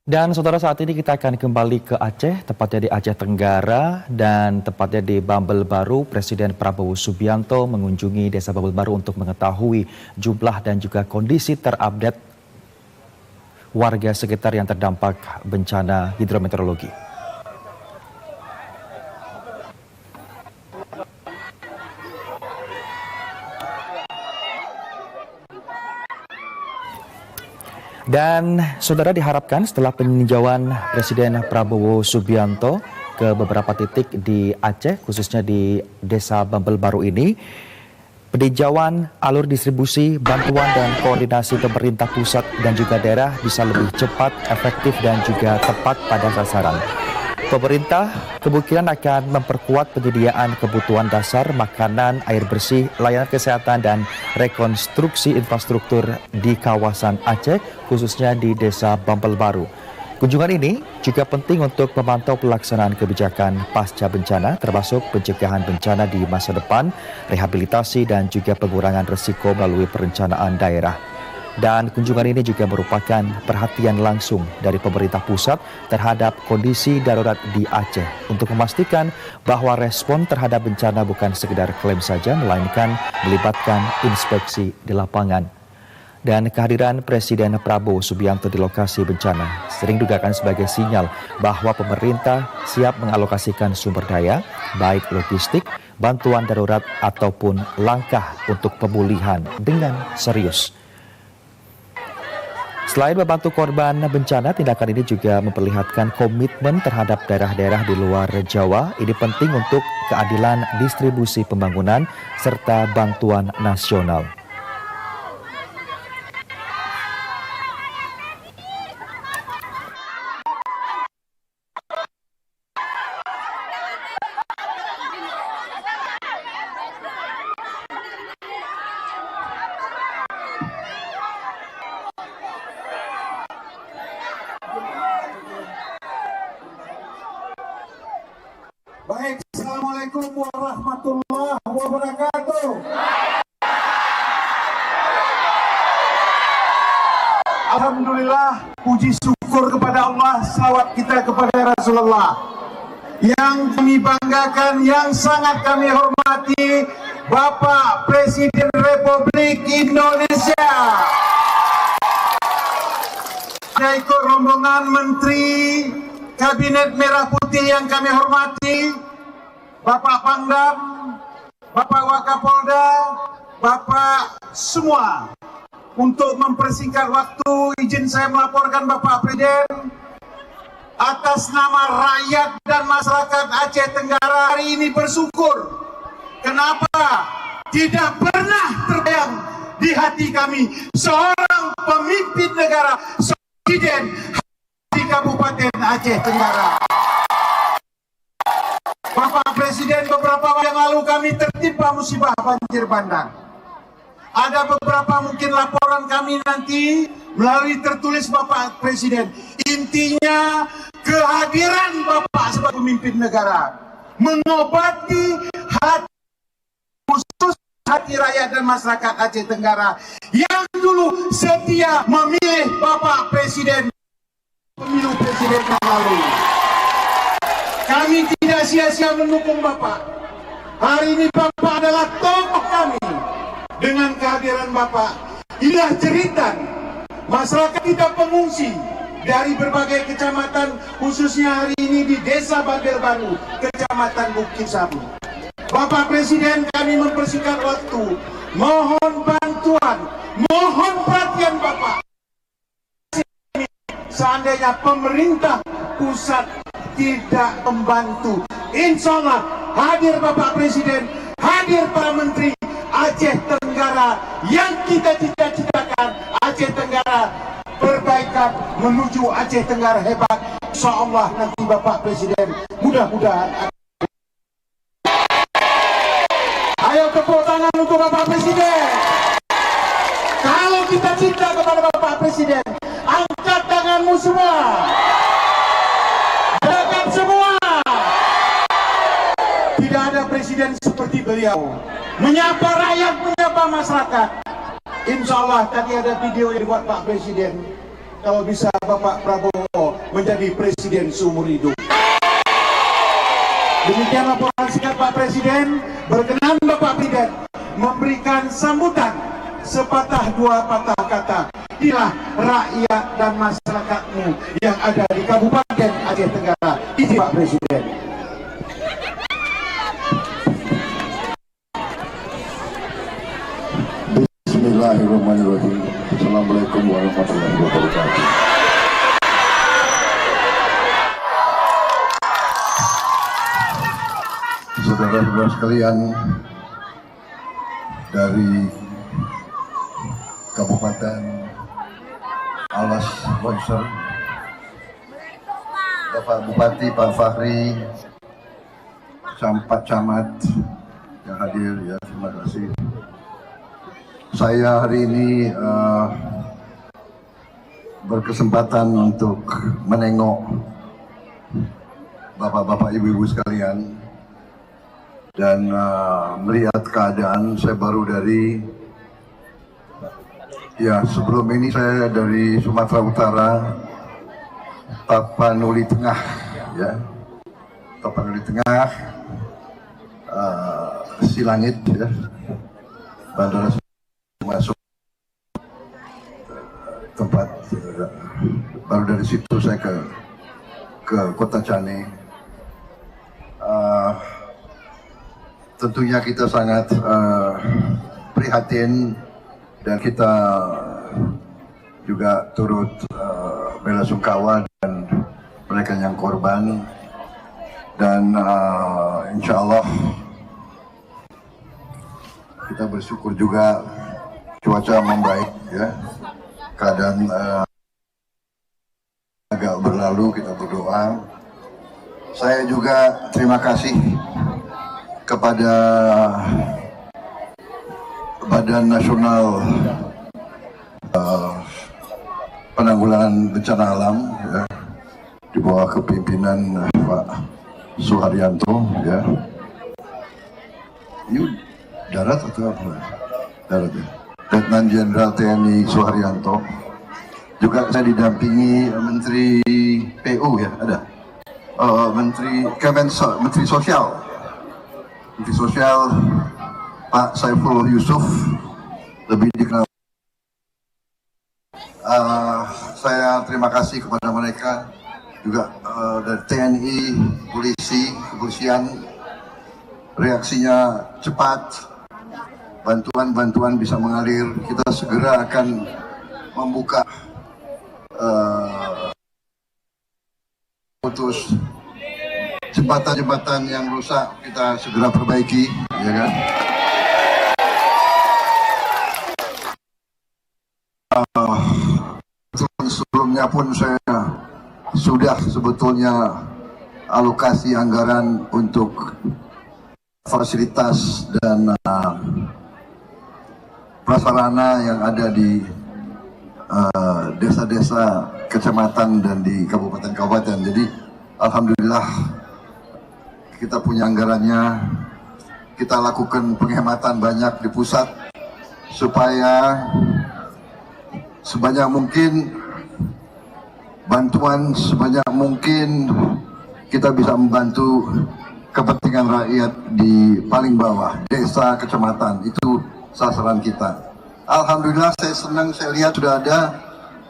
Dan saudara, saat ini kita akan kembali ke Aceh, tepatnya di Aceh Tenggara dan tepatnya di Bambel Baru. Presiden Prabowo Subianto mengunjungi desa Bambel Baru untuk mengetahui jumlah dan juga kondisi terupdate warga sekitar yang terdampak bencana hidrometeorologi. Dan saudara, diharapkan setelah peninjauan Presiden Prabowo Subianto ke beberapa titik di Aceh, khususnya di desa Bambel Baru ini, peninjauan alur distribusi, bantuan dan koordinasi pemerintah pusat dan juga daerah bisa lebih cepat, efektif dan juga tepat pada sasaran. Pemerintah kemungkinan akan memperkuat penyediaan kebutuhan dasar, makanan, air bersih, layanan kesehatan, dan rekonstruksi infrastruktur di kawasan Aceh, khususnya di desa Bambel Baru. Kunjungan ini juga penting untuk memantau pelaksanaan kebijakan pasca bencana, termasuk pencegahan bencana di masa depan, rehabilitasi, dan juga pengurangan risiko melalui perencanaan daerah. Dan kunjungan ini juga merupakan perhatian langsung dari pemerintah pusat terhadap kondisi darurat di Aceh untuk memastikan bahwa respon terhadap bencana bukan sekedar klaim saja, melainkan melibatkan inspeksi di lapangan. Dan kehadiran Presiden Prabowo Subianto di lokasi bencana sering digunakan sebagai sinyal bahwa pemerintah siap mengalokasikan sumber daya, baik logistik, bantuan darurat ataupun langkah untuk pemulihan dengan serius. Selain membantu korban bencana, tindakan ini juga memperlihatkan komitmen terhadap daerah-daerah di luar Jawa. Ini penting untuk keadilan distribusi pembangunan serta bantuan nasional. Baik, Assalamualaikum warahmatullahi wabarakatuh. Alhamdulillah, puji syukur kepada Allah, salawat kita kepada Rasulullah. Yang kami banggakan, yang sangat kami hormati, Bapak Presiden Republik Indonesia. Ada ikut rombongan Menteri Kabinet Merah Putih yang kami hormati, Bapak Pangdam, Bapak Wakapolda, Bapak semua. Untuk mempersingkat waktu, izin saya melaporkan Bapak Presiden, atas nama rakyat dan masyarakat Aceh Tenggara hari ini bersyukur. Kenapa? Tidak pernah terbayang di hati kami seorang pemimpin negara, presiden di Kabupaten Aceh Tenggara. Bapak Presiden, beberapa waktu yang lalu kami tertimpa musibah banjir bandang. Ada beberapa mungkin laporan kami nanti melalui tertulis Bapak Presiden. Intinya kehadiran Bapak sebagai pemimpin negara mengobati hati, khusus hati rakyat dan masyarakat Aceh Tenggara yang dulu setia memilih Bapak Presiden pemilu presiden yang lalu. Kami tidak sia-sia mendukung Bapak. Hari ini Bapak adalah tokoh kami. Dengan kehadiran Bapak, inilah cerita masyarakat kita pengungsi dari berbagai kecamatan, khususnya hari ini di Desa Bambel Baru, Kecamatan Bukit Sabu. Bapak Presiden, kami mempersingkat waktu, mohon bantuan, mohon perhatian Bapak. Seandainya pemerintah pusat tidak membantu, insya Allah hadir Bapak Presiden, hadir para menteri Aceh Tenggara yang kita cita-citakan Aceh Tenggara perbaikan menuju Aceh Tenggara hebat. Insya Allah nanti Bapak Presiden mudah-mudahan. Ayo tepuk tangan untuk Bapak Presiden. Kalau kita cinta kepada Bapak Presiden, angkat tanganmu semua. Dekat semua. Tidak ada presiden seperti beliau. Menyapa rakyat, menyapa masyarakat. Insya Allah tadi ada video yang dibuat Pak Presiden. kalau bisa Bapak Prabowo menjadi presiden seumur hidup. Demikian laporan singkat Pak Presiden. Berkenan Bapak Presiden memberikan sambutan sepatah dua patah kata. Inilah rakyat dan masyarakatmu yang ada di Kabupaten Aceh Tenggara. Izin Pak Presiden. Bismillahirrahmanirrahim. Assalamualaikum warahmatullahi wabarakatuh. Saudara-saudara sekalian dari Kabupaten Alas Bonser, Bapak Bupati, Pak Fahri, Pak Camat yang hadir, ya terima kasih. Saya hari ini berkesempatan untuk menengok bapak-bapak, ibu-ibu sekalian dan melihat keadaan. Saya baru dari, ya sebelum ini saya dari Sumatera Utara, Tapanuli Tengah, ya Tapanuli Tengah, Silangit, ya bandara masuk tempat, baru dari situ saya ke Kota Cane. Tentunya kita sangat prihatin dan kita juga turut belasungkawa dan mereka yang korban, dan insya Allah kita bersyukur juga cuaca membaik, ya keadaan agak berlalu, kita berdoa. Saya juga terima kasih kepada Badan Nasional Penanggulangan Bencana Alam, ya, di bawah kepimpinan Pak Suharyanto, ya. Ini darat atau apa? Darat, ya. Letnan Jenderal TNI Suharyanto. Juga saya didampingi Menteri PU, ya, ada. Menteri Sosial. Menteri Sosial Pak Saifullah Yusuf, lebih dikenal. Saya terima kasih kepada mereka juga, dari TNI, polisi, kepolisian, reaksinya cepat, bantuan-bantuan bisa mengalir. Kita segera akan membuka putus jembatan-jembatan yang rusak, kita segera perbaiki, ya kan? Sebelumnya pun saya sudah sebetulnya alokasi anggaran untuk fasilitas dan prasarana yang ada di desa-desa, kecamatan dan di kabupaten-kabupaten. Jadi alhamdulillah kita punya anggarannya. Kita lakukan penghematan banyak di pusat supaya sebanyak mungkin bantuan, sebanyak mungkin kita bisa membantu kepentingan rakyat di paling bawah, desa, kecamatan. Itu sasaran kita. Alhamdulillah saya senang, saya lihat sudah ada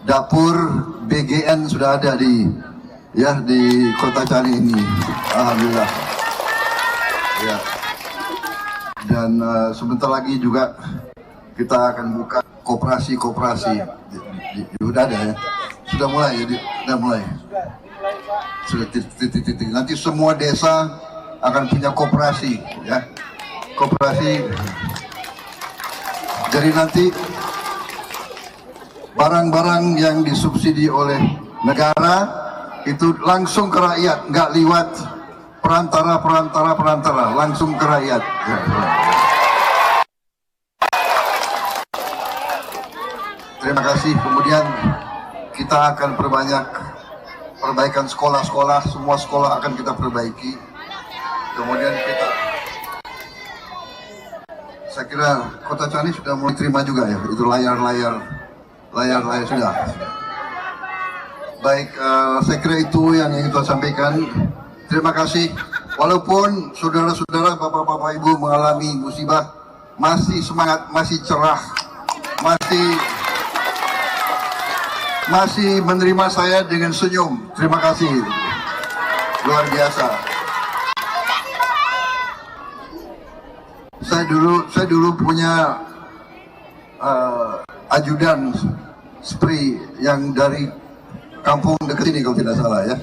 dapur BGN, sudah ada di Kota Cane ini. Alhamdulillah. Ya. Dan sebentar lagi juga kita akan buka koperasi. Sudah ada, ya. Sudah mulai, ya. Sudah mulai. Sudah titik. Nanti semua desa akan punya koperasi, ya. Koperasi. Jadi nanti barang-barang yang disubsidi oleh negara itu langsung ke rakyat, nggak liwat perantara, langsung ke rakyat. Terima kasih. Kemudian kita akan perbanyak perbaikan sekolah-sekolah, semua sekolah akan kita perbaiki. Kemudian saya kira Kota Cane sudah mulai terima juga, ya, itu layar sudah. Baik, saya kira itu yang ingin saya sampaikan. Terima kasih. Walaupun saudara-saudara, bapak-bapak, ibu mengalami musibah, masih semangat, masih cerah, masih menerima saya dengan senyum. Terima kasih, luar biasa. Saya dulu punya ajudan spray yang dari kampung dekat sini kalau tidak salah ya.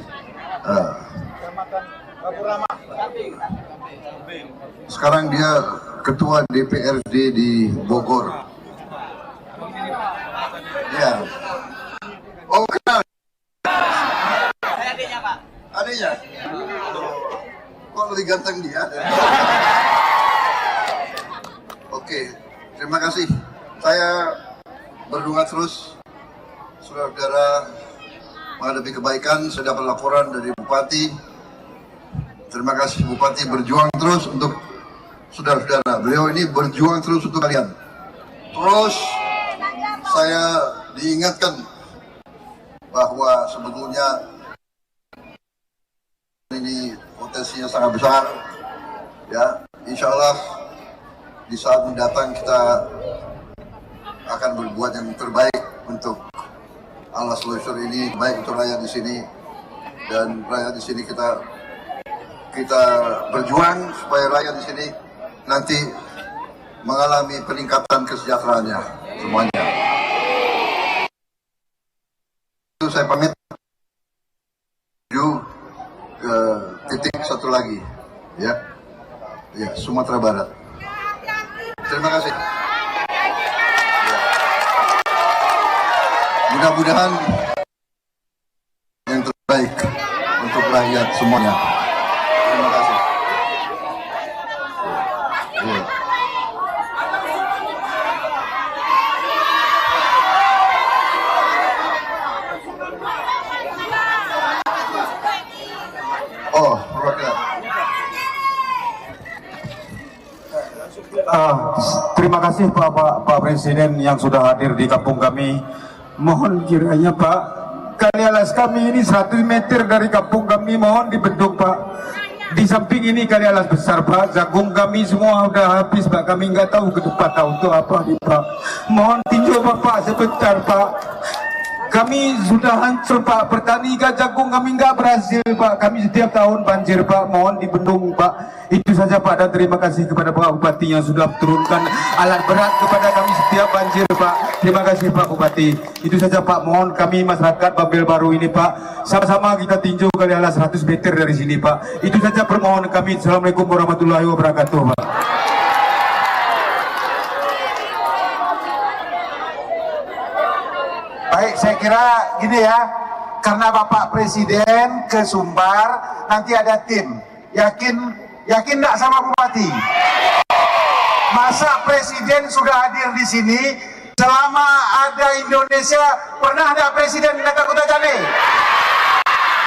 Sekarang dia ketua DPRD di Bogor. Ya. Oh kenal. Adiknya Pak. Adiknya. Kok lebih ganteng dia? Oke, terima kasih. Saya berdoa terus, saudara-saudara, menghadapi kebaikan. Saya dapat laporan dari Bupati. Terima kasih Bupati, berjuang terus untuk saudara-saudara. Beliau ini berjuang terus untuk kalian. Terus saya diingatkan bahwa sebetulnya ini potensinya sangat besar. Ya, insya Allah di saat mendatang kita akan berbuat yang terbaik untuk Alas Loser ini, baik untuk rakyat di sini dan rakyat di sini kita berjuang supaya rakyat di sini nanti mengalami peningkatan kesejahteraannya semuanya. Itu saya pamit menuju ke titik satu lagi, ya, Sumatera Barat. Terima kasih. Ya. Mudah-mudahan yang terbaik untuk rakyat semuanya. Terima kasih. Ya. Oh, perwakilan. Terima kasih Pak Presiden yang sudah hadir di kampung kami. Mohon kiranya Pak, kali alas kami ini 100 meter dari kampung kami, mohon dibentuk Pak. Di samping ini kali alas besar Pak, jagung kami semua udah habis Pak, kami nggak tahu ke depan tahu untuk apa nih Pak. Mohon tinjau Bapak sebentar Pak. Kami sudah hancur Pak, petani jagung kami nggak berhasil Pak, kami setiap tahun banjir Pak, mohon dibendung Pak. Itu saja Pak, dan terima kasih kepada Pak Bupati yang sudah turunkan alat berat kepada kami setiap banjir Pak. Terima kasih Pak Bupati. Itu saja Pak, mohon kami masyarakat Bambel Baru ini Pak, sama-sama kita tinjau kali alas 100 meter dari sini Pak. Itu saja permohonan kami. Assalamualaikum warahmatullahi wabarakatuh Pak. Baik, saya kira gini ya, karena Bapak Presiden ke Sumbar, nanti ada tim. Yakin nggak sama Bupati? Masa Presiden sudah hadir di sini, selama ada Indonesia, pernah ada Presiden datang Kota Jane?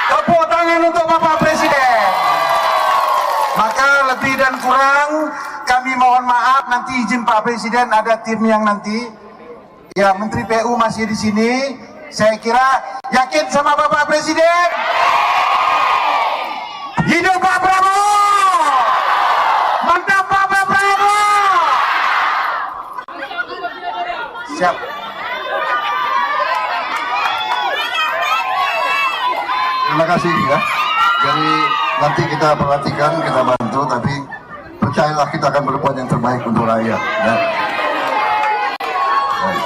Tepuk tangan untuk Bapak Presiden. Maka lebih dan kurang, kami mohon maaf, nanti izin Pak Presiden ada tim yang nanti. Ya, Menteri PU masih di sini. Saya kira yakin sama Bapak Presiden. Hidup Pak Prabowo. Mantap Pak Prabowo. Siap. Terima kasih ya. Jadi nanti kita perhatikan, kita bantu, tapi percayalah kita akan berbuat yang terbaik untuk rakyat. Ya. Baik.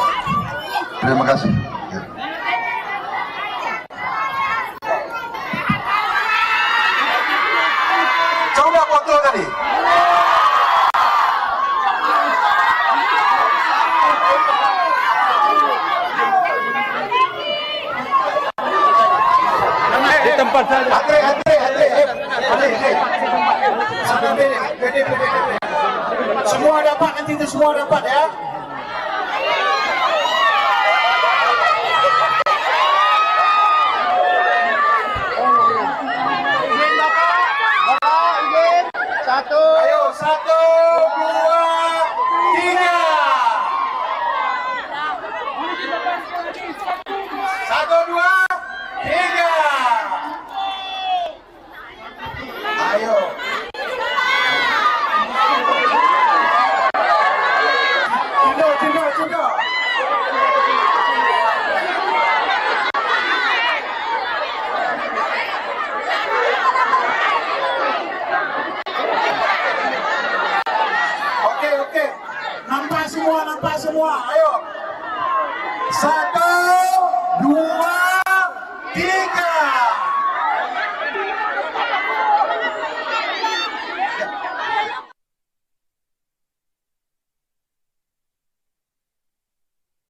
Terima kasih. Ya. Coba foto tadi. Di tempat saja. Semua dapat, nanti itu semua dapat ya. Ayo, 1, 2, 3. 1, 2, 3. semua, nampak semua. Ayo. 1, 2, 3.